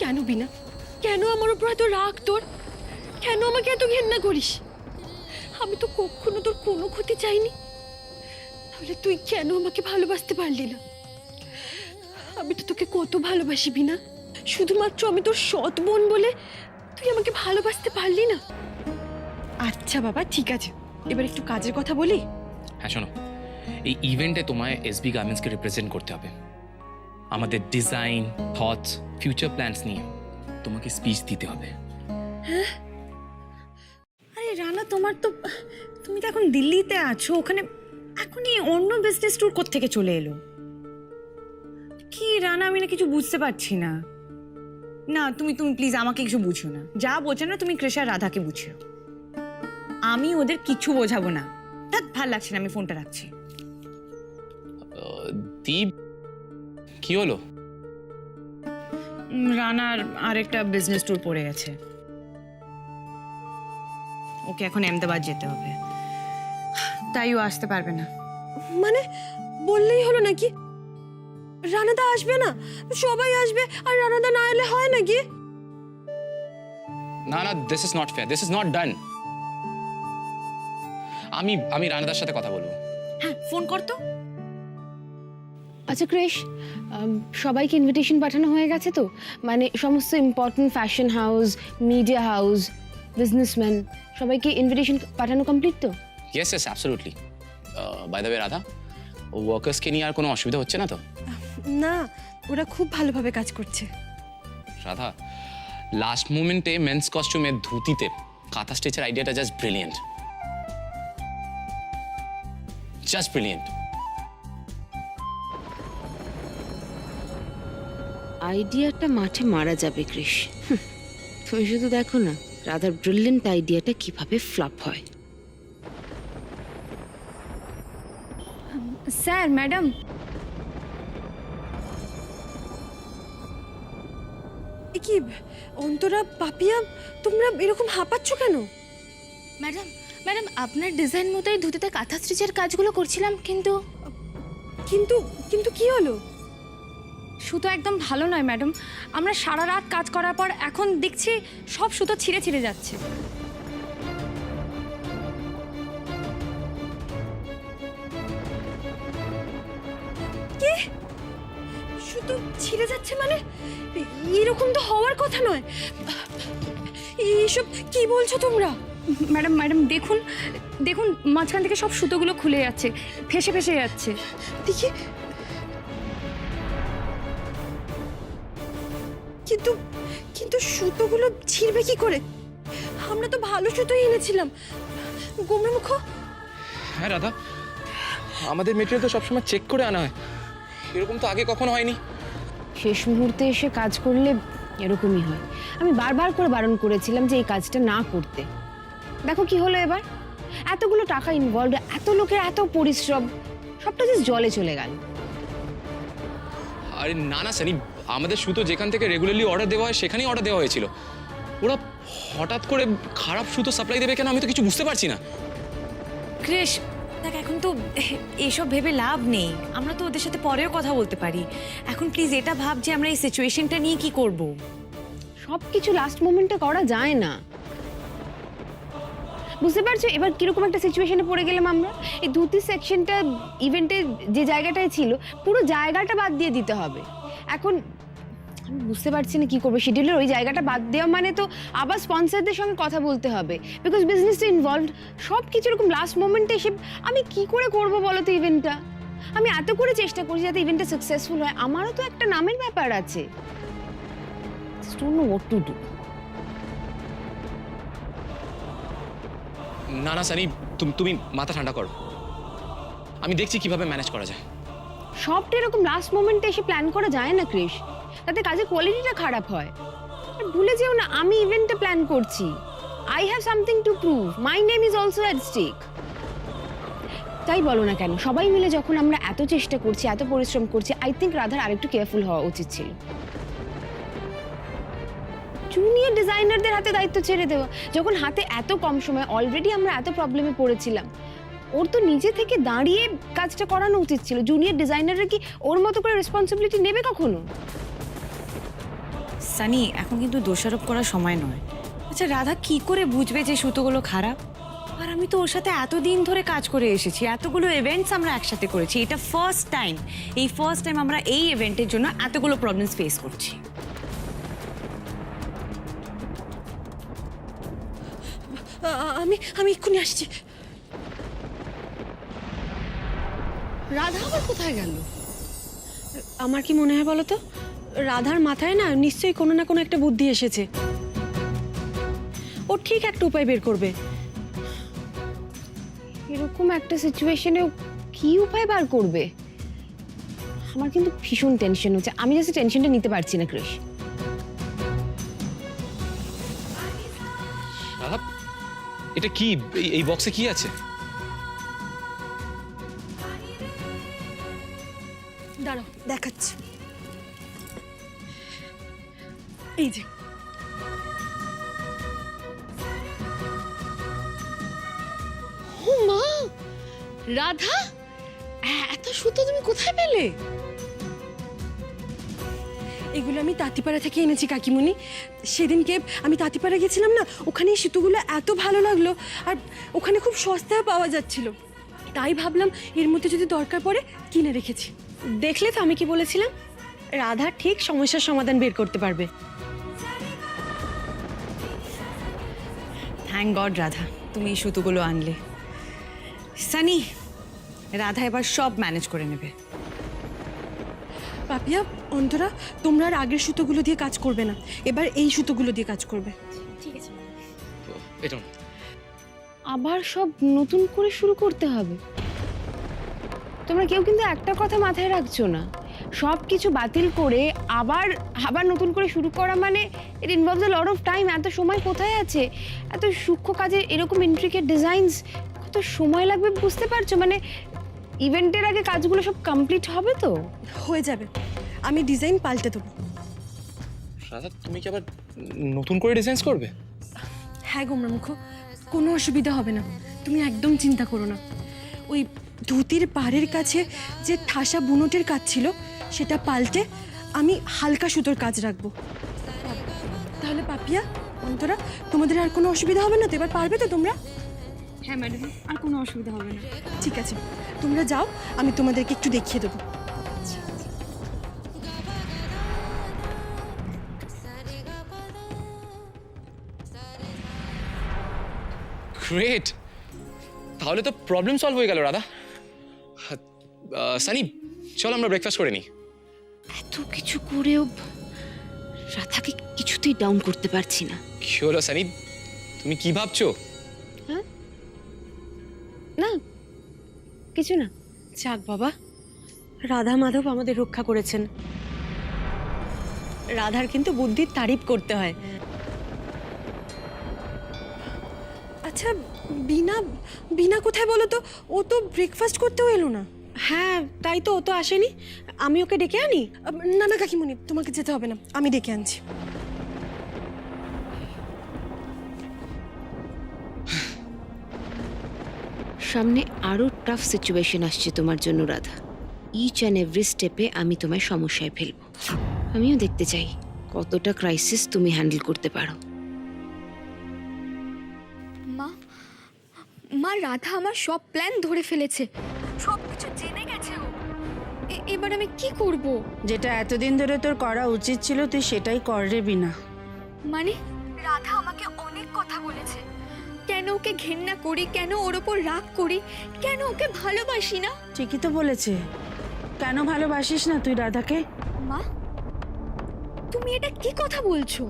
কেন বিনা, কেন আমার উপর এত রাগ তোর? কেন আমাকে এত ঘেন্না করিস? আমি তো কখনো তোর কোনো ক্ষতি চাইনি, তাহলে তুই কেন আমাকে ভালোবাসতে পারলি না? আমি তো তোকে কত ভালোবাসি বিনা, শুধুমাত্র আমি তোর সৎ বোন বলে তুই আমাকে ভালোবাসতে পারলি না? আচ্ছা বাবা ঠিক আছে, এবার একটু কাজের কথা বলি। হ্যাঁ শোনো, এই ইভেন্টে তোমায় এসবি গার্মেন্টসকে রিপ্রেজেন্ট করতে হবে। আমাদের ডিজাইন, থটস, ফিউচার প্ল্যানস নিয়ে তোমাকে স্পিচ দিতে হবে। আরে রানা, তুমি তো এখন দিল্লিতে আছো, ওখানে এখনই অন্য বিজনেস ট্যুর কোত্থেকে চলে এলো? কি রানা, আমি না কিছু বুঝতে পারছি না। না তুমি প্লিজ আমাকে কিছু বুঝো না, যা বোঝো না তুমি কৃষা রাধাকে বুঝিও। আমি ওদের কিছু বোঝাবো না। ভাল লাগছে না, আমি ফোনটা রাখছি। দীপ, কি হলো? রানার আরেকটা বিজনেস ট্যুর পড়ে গেছে, ওকে এখন আহমেদাবাদ যেতে হবে, তাই ও আসতে পারবে না। মানে বললেই হলো নাকি? রানাদা আসবে না? সবাই আসবে আর রানাদা না এলে হয় নাকি? না না, this is not fair, this is not done. আমি রানাদার সাথে কথা বলবো। হ্যাঁ ফোন কর তো। আচ্ছা ক্রিশ, সবাইকে ইনভিটেশন পাঠানো হয়ে গেছে তো? মানে সমস্ত important fashion house, media house, businessman সবাইকে ইনভিটেশন পাঠানো কমপ্লিট তো? Yes yes, absolutely. By the way Radha, ওয়ার্কার্সকে নিয়ে আর কোনো অসুবিধা হচ্ছে না তো? না, ওরা খুব ভালোভাবে কাজ করছে। রাধা, লাস্ট মোমেন্টে মেন্স কস্টিউমের ধুতিতে কাঁথা স্টিচের আইডিয়াটা জাস্ট ব্রিলিয়েন্ট, জাস্ট ব্রিলিয়েন্ট। আইডিয়াটা মাঠে মারা যাবে ক্রিশ। তুমি শুধু দেখো না রাধার ব্রিলিয়েন্ট আইডিয়াটা কিভাবে ফ্লপ হয়। স্যার, ম্যাডাম, কি অন্তরা, পাপিয়া, তোমরা এরকম হাঁপাচ্ছ কেন? ম্যাডাম ম্যাডাম আপনার ডিজাইন মতোই ধুতিতে কাঁথা স্টিচের কাজগুলো করছিলাম, কিন্তু কিন্তু কিন্তু কি হলো? সুতো একদম ভালো নয় ম্যাডাম। আমরা সারা রাত কাজ করার পর এখন দেখছি সব সুতো ছিঁড়ে ছিঁড়ে যাচ্ছে। কি? শুধু ছিঁড়ে যাচ্ছে মানে? এরকম তো হওয়ার কথা নয়। এইসব কি বলছো তোমরা? ম্যাডাম ম্যাডাম দেখুন দেখুন, মাঝখান থেকে সব সুতোগুলো খুলে যাচ্ছে, ফেসে ফেসে যাচ্ছে। দেখি। কিন্তু কিন্তু সুতোগুলো ছিঁড়বে কি করে? আমরা তো ভালো সুতোই এনেছিলাম। গোমরামুখ। হ্যাঁ রাধা, আমাদের মেটেরিয়াল তো সবসময় চেক করে আনা হয়, এরকম তো আগে কখনো হয়নি। শেষ মুহূর্তে এসে কাজ করলে এরকমই হয়। আমি বারবার করে বারণ করেছিলাম যে এই কাজটা না করতে। দেখো কি হলো এবার। এতগুলো টাকা ইনভলভ, এত লোকের এত পরিশ্রম, সবটা জাস্ট জলে চলে গেল। আরে না না সানি, আমাদের সুতো যেখান থেকে রেগুলারলি অর্ডার দেওয়া হয় সেখানেই অর্ডার দেওয়া হয়েছিল। ওরা হঠাৎ করে খারাপ সুতো সাপ্লাই দেবে কেন, আমি তো কিছু বুঝতে পারছি না। ক্রিশ দেখ, এখন তো এইসব ভেবে লাভ নেই, আমরা তো ওদের সাথে পরেও কথা বলতে পারি। এখন প্লিজ এটা ভাব যে আমরা এই সিচুয়েশনটা নিয়ে কি করব। সব কিছু লাস্ট মোমেন্টে করা যায় না, বুঝতে পারছো? এবার কিরকম একটা সিচুয়েশনে পড়ে গেলাম আমরা। এই ধুতি সেকশনটা ইভেন্টের যে জায়গাটায় ছিল, পুরো জায়গাটা বাদ দিয়ে দিতে হবে। এখন আমি বুঝতে পারছি না কি করবো। শিডিউলের ওই জায়গাটা বাদ দেওয়া মানে তো আবার স্পন্সরদের সঙ্গে কথা বলতে হবে, বিকজ বিজনেস তো ইনভলভড। সব কিছু এরকম লাস্ট মোমেন্টে এসে আমি কি করে করবো বলো তো ইভেন্টটা? আমি এত করে চেষ্টা করছি যাতে ইভেন্টটা সাকসেসফুল হয়, আমারও তো একটা নামের ব্যাপার আছে। Don't know what to do. না না সানি, তুমি মাথা ঠান্ডা করো, আমি দেখছি কিভাবে ম্যানেজ করা যায়। সবটা এরকম লাস্ট মোমেন্টে এসে প্ল্যান করা যায় না ক্রিশ, তাতে কাজের কোয়ালিটিটা খারাপ হয়। আর ভুলে যেও না আমি ইভেন্টটা প্ল্যান করছি। I have something to prove, my name is also at stake. তাই বলো না কেন, সবাই মিলে যখন আমরা এত চেষ্টা করছি, এত পরিশ্রম করছি, আই থিঙ্ক রাধার আরেকটু কেয়ারফুল হওয়া উচিত ছিল। জুনিয়র ডিজাইনারদের হাতে দায়িত্ব ছেড়ে দেওয়া, যখন হাতে এত কম সময়, অলরেডি আমরা এত প্রবলেমে পড়েছিলাম। ওর তো নিজে থেকে দাঁড়িয়ে কাজটা করানো উচিত ছিল। জুনিয়র ডিজাইনাররা কি ওর মতো করে রেসপন্সিবিলিটি নেবে কখনো? সানি, এখন কিন্তু দোষারোপ করার সময় নয়। আচ্ছা, রাধা কি করে বুঝবে যে সুতোগুলো খারাপ? আর আমি তো ওর সাথে এতদিন ধরে কাজ করে এসেছি, এতগুলো ইভেন্টস আমরা একসাথে করেছি, এটা ফার্স্ট টাইম। এই ফার্স্ট টাইম আমরা এই ইভেন্টের জন্য এতগুলো প্রবলেমস ফেস করছি। আমি এক্ষুনি আসছি। রাধা আবার কোথায় গেল? আমার কি মনে হয় বলো তো, রাধার মাথায় না নিশ্চয়ই কোনো না কোনো একটা বুদ্ধি এসেছে। ও ঠিক একটা উপায় বের করবে। এরকম একটা সিচুয়েশনে কি উপায় বার করবে? আমার কিন্তু ভীষণ টেনশন হচ্ছে, আমি জাস্ট টেনশনটা নিতে পারছি না ক্রিশ। রাধা, এটা কি? এই বক্সে কি আছে? দাঁড়াও, দেখাচ্ছি। এই যে, ও মা, রাধা এত সুতো তুমি কোথায় পেলে? এগুলো আমি তাঁতিপাড়া থেকে এনেছি কাকিমুনি। সেদিনকে আমি তাঁতিপাড়া গেছিলাম না, ওখানে এই সুতোগুলো এত ভালো লাগলো, আর ওখানে খুব সস্তায় পাওয়া যাচ্ছিল। তাই ভাবলাম এর মধ্যে যদি দরকার পড়ে কিনে রেখেছি। দেখলে তো আমি কি বলেছিলাম, রাধা ঠিক সমস্যার সমাধান বের করতে পারবে। থ্যাংক গড রাধা, তুমি এই সুতোগুলো আনলে। সানি, রাধা এবার সব ম্যানেজ করে নেবে। পাপিয়া, অন্তরা, তোমরা আর আগের সুতোগুলো দিয়ে কাজ করবে না, এবার এই সুতোগুলো দিয়ে কাজ করবে। এটা আবার সব নতুন করে শুরু করতে হবে? তোমরা কেউ কিন্তু একটা কথা মাথায় রাখছো না, সব কিছু বাতিল করে আবার আবার নতুন করে শুরু করা মানে ইট involves a lot of time. এত সময় কোথায় আছে? এত সূক্ষ্ম কাজে এরকম ইন্ট্রিকেট ডিজাইনস, কত সময় লাগবে বুঝতে পারছো? মানে ইভেন্টের আগে কাজগুলো সব কমপ্লিট হবে তো? হয়ে যাবে, আমি ডিজাইন পাল্টে দেবো। রাধা, তুমি কি আবার নতুন করে ডিজাইন করবে? হ্যাঁ গোমরামুখ, কোনো অসুবিধা হবে না, তুমি একদম চিন্তা করো না। ওই ধুতির পাড়ের কাছে যে ঠাসা বুনটের কাজ ছিল সেটা পাল্টে আমি হালকা সুতোর কাজ রাখবো। তাহলে পাপিয়া, অন্তরা, তোমাদের আর কোনো অসুবিধা হবে না তো? এবার পারবে তো তোমরা? হ্যাঁ ম্যাডাম, আর কোনো অসুবিধা হবে না। ঠিক আছে, তোমরা যাও, আমি তোমাদেরকে একটু দেখিয়ে দেবো। গ্রেট, তাহলে তো প্রবলেম সলভ হয়ে গেল রাধা। সানি, চল আমরা ব্রেকফাস্ট করে নিই। এত কিছু করেও রাধাকে কিছুতেই ডাউন করতে পারছি না। কি হলো সানি, তুমি কি ভাবছো? না, কিছু না। যাক বাবা, রাধা মাধব আমাদের রক্ষা করেছেন। রাধার কিন্তু বুদ্ধির তারিফ করতে হয়। আচ্ছা, বিনা বিনা কোথায় বলো তো? ও তো ব্রেকফাস্ট করতেও এলো না। হ্যাঁ, তাই তো, ও তো আসেনি। আমি ওকে ডেকে আনি? না না কাকিমণি, তোমাকে যেতে হবে না, আমি ডেকে আনছি। সামনে আরো টাফ সিচুয়েশন আসছে তোমার জন্য রাধা। ইচ অ্যান্ড এভরি স্টেপে আমি তোমায় সমস্যায় ফেলবো। আমিও দেখতে চাই কতটা ক্রাইসিস তুমি হ্যান্ডেল করতে পারো। মা, মা, রাধা আমার সব প্ল্যান ধরে ফেলেছে, সব কিছু জেনে গেছে ও। এবার আমি কি করব? যেটা এতদিন ধরে তোর করা উচিত ছিল তুই সেটাই কর রে বিনা। মানে রাধা আমাকে অনেক কথা বলেছে, কেন ওকে ঘেন্না করি, কেন ওর ওপর রাগ করি, কেন ওকে ভালোবাসি না। ঠিকই তো বলেছে, কেন ভালোবাসিস না তুই রাধাকে? মা, তুমি এটা কি কথা বলছো?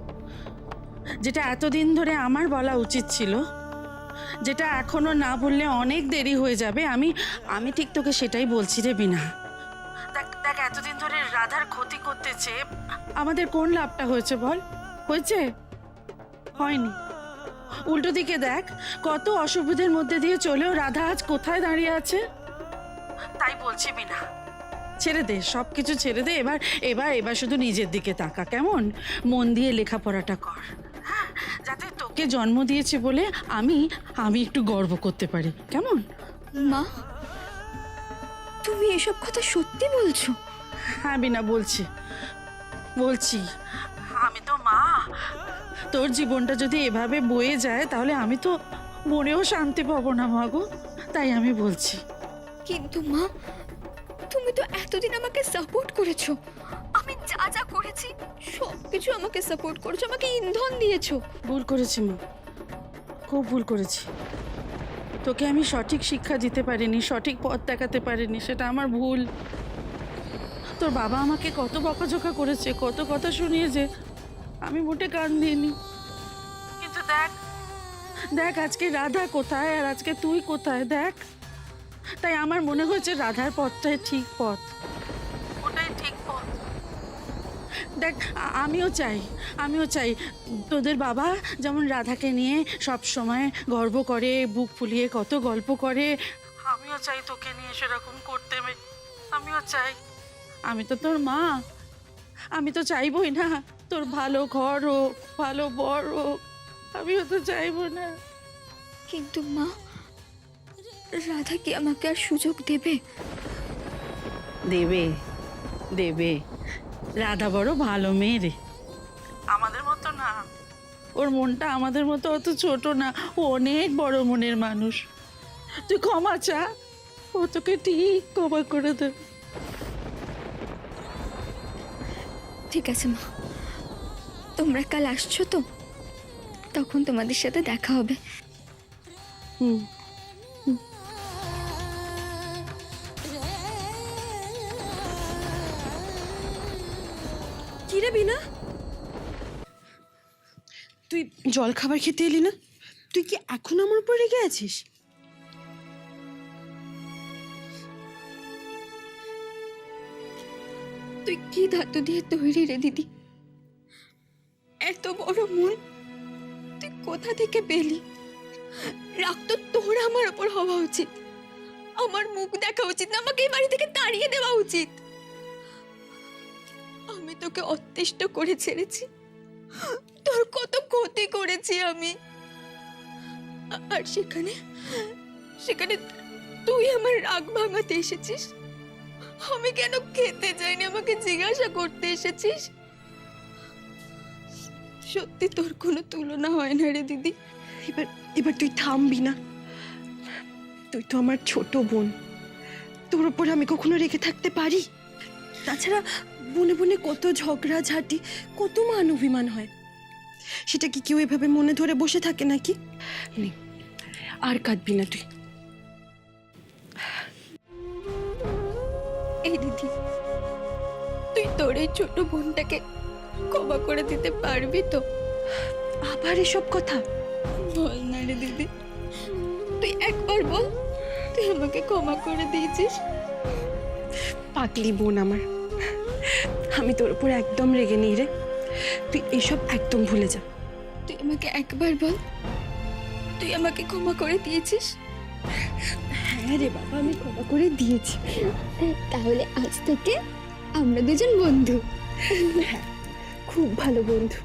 যেটা এতদিন ধরে আমার বলা উচিত ছিল, যেটা এখনো না বললে অনেক দেরি হয়ে যাবে, আমি ঠিক তোকে সেটাই বলছি রে বিনা। দেখ এতদিন ধরে রাধার ক্ষতি করতেছে, আমাদের কোন লাভটা হয়েছে বল? হয়েছে? হয়নি। উল্টো দিকে দেখ, কত অসুবিধার মধ্যে দিয়ে চলেও রাধা আজ কোথায় দাঁড়িয়ে আছে। তাই বলছি বিনা, ছেড়ে দে, সব কিছু ছেড়ে দে। এবার শুধু নিজের দিকে তাকা, কেমন? মন দিয়ে লেখাপড়াটা কর, হ্যাঁ, যাতে তোকে জন্ম দিয়েছে বলে আমি একটু গর্ব করতে পারি, কেমন? মা, তুমি এসব কথা সত্যি বলছো? হ্যাঁ বিনা, বলছি। আমি তো তোর জীবনটা যদি এভাবে বয়ে যায় তাহলে আমি তো মনেও শান্তি পাবো না মা গো। তাই আমি বলছি। কিন্তু মা, তুমি তো এতদিন আমাকে সাপোর্ট করেছো। আমি যা যা করেছি সব কিছু আমাকে সাপোর্ট করেছো, আমাকে ইন্ধন দিয়েছো। ভুল করেছি মা, খুব ভুল করেছি। তোকে আমি সঠিক শিক্ষা দিতে পারিনি, সঠিক পথ দেখাতে পারিনি, সেটা আমার ভুল। তোর বাবা আমাকে কত বকাঝকা করেছে, কত কথা শুনিয়েছে, আমি মোটে কান দিইনি। কিন্তু দেখ দেখ আজকে রাধা কোথায় আর আজকে তুই কোথায় দেখ। তাই আমার মনে হয়েছে রাধার পথটাই ঠিক পথ, ওটাই ঠিক পথ। দেখ আমিও চাই তোদের বাবা যেমন রাধাকে নিয়ে সব সময় গর্ব করে, বুক ফুলিয়ে কত গল্প করে, আমিও চাই তোকে নিয়ে সেরকম করতে। আমিও চাই, আমি তো তোর মা, আমি তো চাইবই না তোর ভালো ঘর হোক, ভালো বর হোক, আমিও তো চাইবো না। কিন্তু মা, রাধা কি আমাকে আর সুযোগ দেবে? দেবে দেবে, রাধা বড় ভালো মেয়ে রে, আমাদের মতো না। ওর মনটা আমাদের মতো অত ছোট না, ও অনেক বড় মনের মানুষ। তুই ক্ষমা চা, ও তোকে ঠিক ক্ষমা করে দেবে। ঠিক আছে মা, তোমরা কাল আসছো তো, তখন তোমাদের সাথে দেখা হবে। হুম। কি রে বিনা, তুই জল খাবার খেতে এলি না? তুই কি এখন আমার উপর রেগে আছিস? তুই কি ধাতু দিয়ে তৈরি রে দিদি? এত বড় মন তুই কোথা থেকে পেলি? রাগ তো তোর আমার উপর হওয়া উচিত, আমার মুখ দেখা উচিত না, আমাকে এই বাড়ি থেকে তাড়িয়ে দেওয়া উচিত। আমি তোকে অতিষ্ঠ করে ছেড়েছি, তোর কত ক্ষতি করেছি আমি, আর সেখানে সেখানে তুই আমার রাগ ভাঙাতে এসেছিস। আমি কেন খেতে চাইনি আমাকে জিজ্ঞাসা করতে এসেছিস। সত্যি তোর কোনো তুলনা হয় না রে দিদি। এবার এবার তুই থামবি না? তুই তো আমার ছোট বোন, তোর উপর আমি কখনো রেখে থাকতে পারি? তাছাড়া বনে বনে কত ঝগড়া ঝাঁটি, কত মান অভিমান হয়, সেটা কি কেউ এভাবে মনে ধরে বসে থাকে নাকি? নে, আর কাঁদবি না তুই। এই দিদি, তুই তোর এই ছোট বোনটাকে ক্ষমা করে দিতে পারবি তো? আবার এসব কথা বল না রে দিদি, তুই একবার বল তুই আমাকে ক্ষমা করে দিয়েছিস। পাগলি বোন আমার, আমি তোর উপর একদম রেগে নেই রে, তুই এসব একদম ভুলে যা। তুই আমাকে একবার বল তুই আমাকে ক্ষমা করে দিয়েছিস। হ্যাঁ রে বাবা, আমি ক্ষমা করে দিয়েছি। তাহলে আজ থেকে আমরা দুজন বন্ধু। হ্যাঁ, খুব ভালো বন্ধু।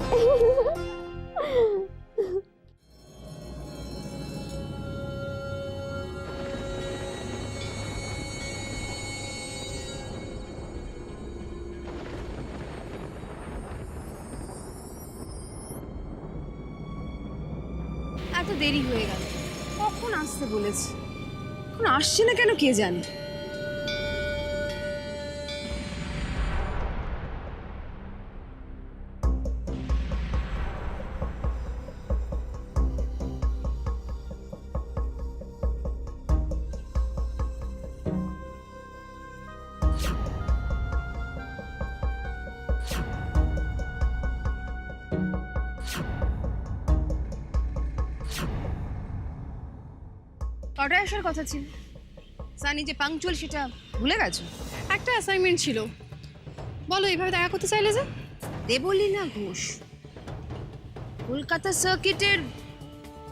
এত দেরি হয়ে গেল, কখন আসতে বলেছি, এখন আসছে না কেন কে জানে। কটায় আসার কথা ছিল? সানি যে পাংচুয়াল সেটা ভুলে গেছো? একটা অ্যাসাইনমেন্ট ছিল। বলো, এইভাবে দেখা করতে চাইলে যে? দেবলীনা ঘোষ, কলকাতা সার্কিটের,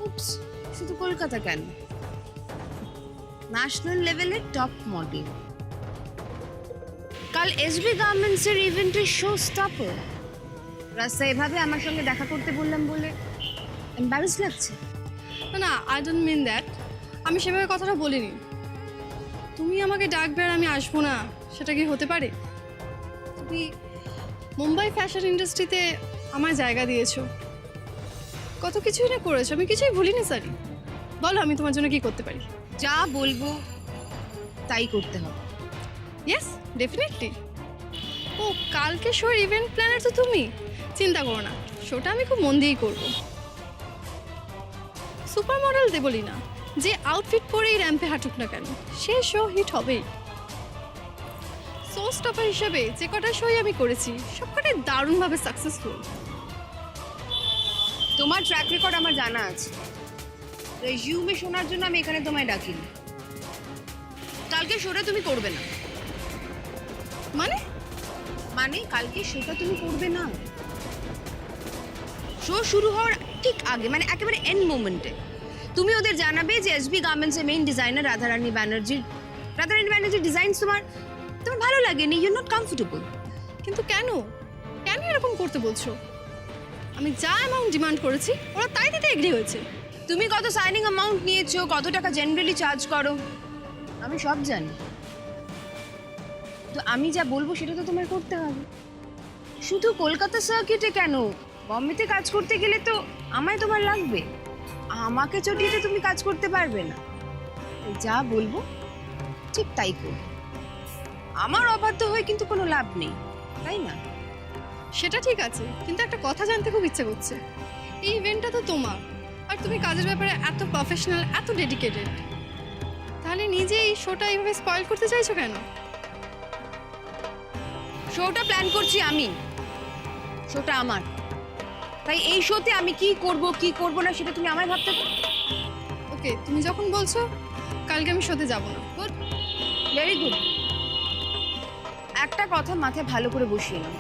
উপস, শুধু কলকাতা কেন, ন্যাশনাল লেভেলের টপ মডেল। কাল এসবি গার্মেন্টসের ইভেন্টের শো স্টপার। রাস্তায় এভাবে আমার সঙ্গে দেখা করতে বললাম বলে এম্বারেস লাগছে? না না, আই ডোন্ট মিন দ্যাট। আমি সেভাবে কথাটা বলিনি। তুমি আমাকে ডাকবে আর আমি আসবো না, সেটা কি হতে পারে? তুমি মুম্বাই ফ্যাশন ইন্ডাস্ট্রিতে আমার জায়গা দিয়েছো, কত কিছুই না করেছো, আমি কিছুই ভুলিনি স্যার। বলো আমি তোমার জন্য কি করতে পারি? যা বলবো তাই করতে হবে। Yes, definitely. ও, কালকে শোর ইভেন্ট প্ল্যানার তো তুমি। চিন্তা করো না, শোটা আমি খুব মন দিয়েই করবো। সুপার মডেল বলি না, যে আউটফিট পরেই র্যাম্পে হাঁটুক না কেন, সে শো হিট হবেই। শো স্টপার হিসেবে যে কটা শোই আমি করেছি সবকটাই দারুণভাবে সাকসেসফুল। তোমার ট্র্যাক রেকর্ড আমার জানা আছে। রেজিউমে শোনার জন্য আমি এখানে তোমায় ডাকিনি। কালকে শোটা তুমি করবে না। মানে মানে কালকে শোটা তুমি করবে না। শো শুরু হওয়ার ঠিক আগে, মানে একেবারে এন্ড মোমেন্টে তুমি ওদের জানাবে যে এসবি গার্মেন্টসের মেইন ডিজাইনার রাধারানী ব্যানার্জির ডিজাইন তোমার ভালো লাগেনি, ইউ নট কমফোর্টেবল। কিন্তু কেন কেন এরকম করতে বলছো? আমি যা অ্যামাউন্ট ডিমান্ড করেছি ওরা তাই দিতে এগ্রি হয়েছে। তুমি কত সাইনিং অ্যামাউন্ট নিয়েছো, কত টাকা জেনারেলি চার্জ করো, আমি সব জানি। তো আমি যা বলবো সেটা তো তোমায় করতে হবে। শুধু কলকাতা সার্কিটে কেন, বম্বেতে কাজ করতে গেলে তো আমায় তোমার লাগবে। আমাকে চটিয়ে তো তুমি কাজ করতে পারবে না। তাই যা বলবো ঠিক তাই করো। আমার অবাধ্য হয়ে কিন্তু কোনো লাভ নেই, তাই না? সেটা ঠিক আছে, কিন্তু একটা কথা জানতে খুব ইচ্ছে করছে। এই ইভেন্টটা তো তোমার, আর তুমি কাজের ব্যাপারে এত প্রফেশনাল, এত ডেডিকেটেড, তাহলে নিজে এই শোটা এইভাবে স্পয়েল করতে চাইছো কেন? শোটা প্ল্যান করছি আমি, শোটা আমার। তাই এই শোতে আমি কি করব না সেটা তুমি আমায় ভাবতে দাও। ওকে, তুমি যখন বলছো কালকে আমি শোতে যাব না। Good, very good. একটা কথা মাথায় ভালো করে বসিয়ে নাও,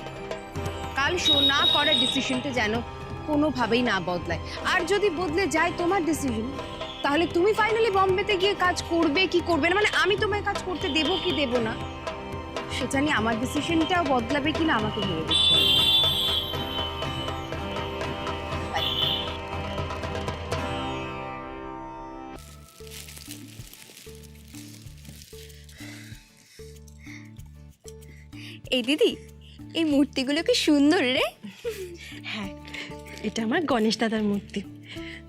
কাল শো না করার ডিসিশনটা যেন কোনোভাবেই না বদলায়। আর যদি বদলে যায় তোমার ডিসিশন, তাহলে তুমি ফাইনালি বম্বেতে গিয়ে কাজ করবে কি করবে না, মানে আমি তোমায় কাজ করতে দেবো কি দেবো না সেটা নিয়ে আমার ডিসিশনটাও বদলাবে কিনা আমাকে ভেবে দেখতে হবে। এই দিদি, এই মূর্তিগুলো কি সুন্দর রে। হ্যাঁ, এটা আমার গণেশ দাদার মূর্তি।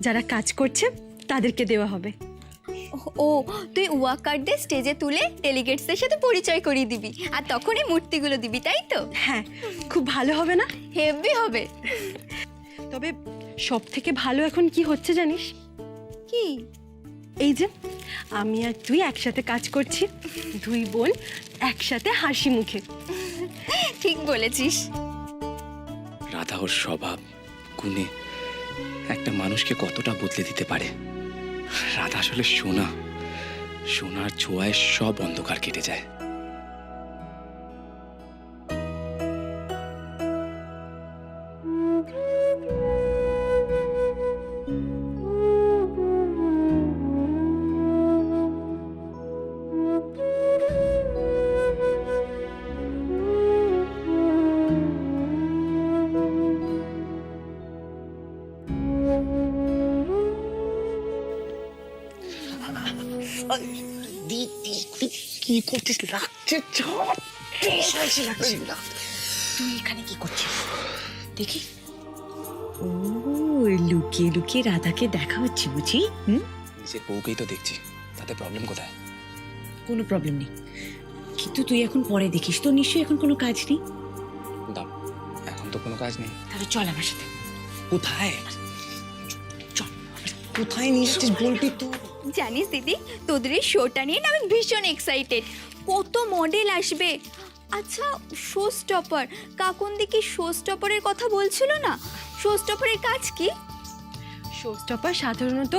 যারা কাজ করছে তাদেরকে দেওয়া হবে। ও, তুই ওয়াকার দিয়ে স্টেজে তুলে ডেলিগেটসদের সাথে পরিচয় করিয়ে দিবি, আর তখন এই মূর্তিগুলো দিবি, তাই তো? হ্যাঁ, খুব ভালো হবে না? হেভি হবে। তবে সব থেকে ভালো এখন কি হচ্ছে জানিস? কি? এই যে আমি আর তুই একসাথে কাজ করছি, দুই বোন একসাথে হাসি মুখে। ঠিক বলেছিস। রাধা ওর স্বভাব গুণে একটা মানুষকে কতটা বদলে দিতে পারে। রাধা আসলে সোনার ছোঁয়ায় সব অন্ধকার কেটে যায়। কি করছিস? লাগছে, তুই এখানে কি করছিস দেখি? ও, লুকিয়ে লুকিয়ে রাধাকে দেখা হচ্ছে বুঝি? নিজের বউকেই তো দেখছি, তাতে প্রবলেম কোথায়? কোনো প্রবলেম নেই, কিন্তু তুই এখন পরে দেখিস। তো নিশ্চয়ই এখন কোনো কাজ নেই। দাও, এখন তো কোনো কাজ নেই। তাহলে চল আমার সাথে। কোথায়? চল। কোথায় নিয়ে যাচ্ছিস বলবি তো? জানিস দিদি, তোদের এই শোটা নিয়ে না আমি ভীষণ এক্সাইটেড। কত মডেল আসবে। আচ্ছা, শো স্টপার, কাকুন দিকে শো স্টপারের কথা বলছিল না? শো স্টপারের কাজ কি? শো স্টপার সাধারণত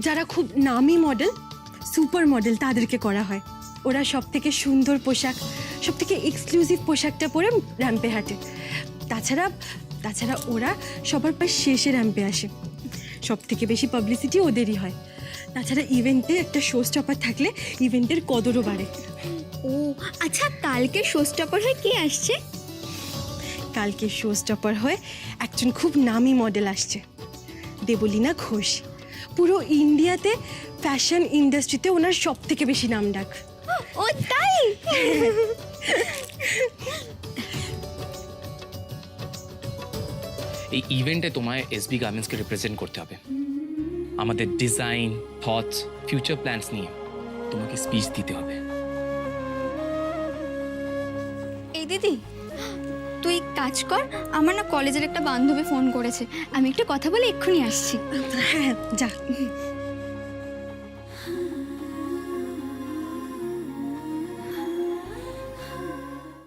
যারা খুব নামি মডেল, সুপার মডেল, তাদেরকে করা হয়। ওরা সব থেকে সুন্দর পোশাক, সব থেকে এক্সক্লুসিভ পোশাকটা পরে র্যাম্পে হাঁটে। তাছাড়া ওরা সবার পাশ শেষে র্যাম্পে আসে, সব থেকে বেশি পাবলিসিটি ওদেরই হয়। তাছাড়া ইভেন্টে একটা শো স্টপার থাকলে ইভেন্টের কদরও বাড়ে। ও আচ্ছা, কালকে শো স্টপার হয়ে কে আসছে? কালকে শো স্টপার হয়ে একজন খুব নামি মডেল আসছে, দেবলীনা ঘোষ। পুরো ইন্ডিয়াতে ফ্যাশন ইন্ডাস্ট্রিতে ওনার সব থেকে বেশি নাম ডাক। ও তাই? এই ইভেন্টে তোমায় এসবি গার্মেন্টসকে রিপ্রেজেন্ট করতে হবে। আমাদের ডিজাইন, থটস, ফিউচার প্ল্যানস নিয়ে তোমাকে স্পিচ দিতে হবে। এই দিদি, তুই কাজ কর, আমার না কলেজের একটা বান্ধবী ফোন করেছে, আমি একটু কথা বলে এক্ষুনি আসছি। হ্যাঁ যা।